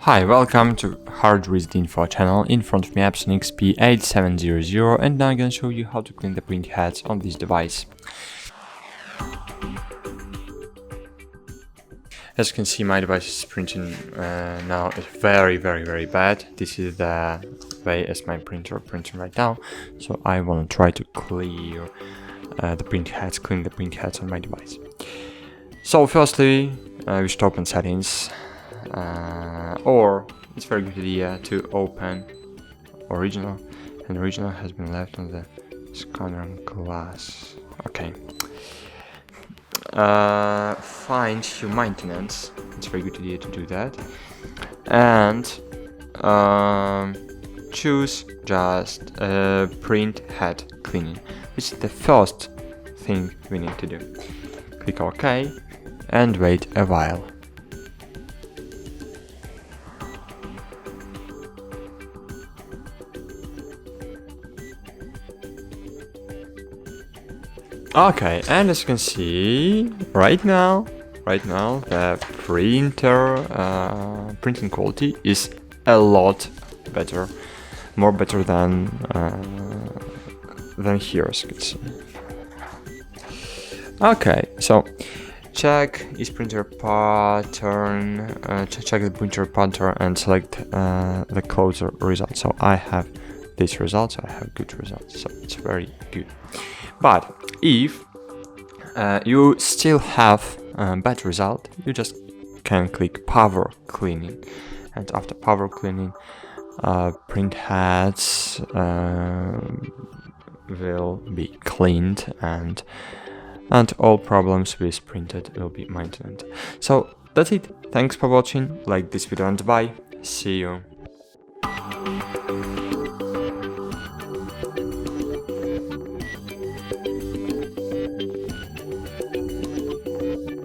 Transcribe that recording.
Hi, welcome to Hard Reset Info channel. In front of me Epson XP-8700, and now I'm gonna show you how to clean the printheads on this device. As you can see, my device is printing now. It's very bad. This is the way as my printer printing right now. So I want to try to clear the printheads on my device. So firstly, we should open settings. Or it's a very good idea to open original, and original has been left on the scanner glass. Okay. Find your maintenance. It's a very good idea to do that, and choose just printhead cleaning. This is the first thing we need to do. Click OK and wait a while. Okay, and as you can see, right now the printing quality is a lot better, more better than here, as you can see. Okay, so check is printer pattern, check the printer pattern and select the closer result. So I have these results, I have good results, so it's very good. But if you still have a bad result, you just can click power cleaning, and after power cleaning, printheads will be cleaned, and all problems with printed will be maintained. So that's it. Thanks for watching. Like this video and bye. See you.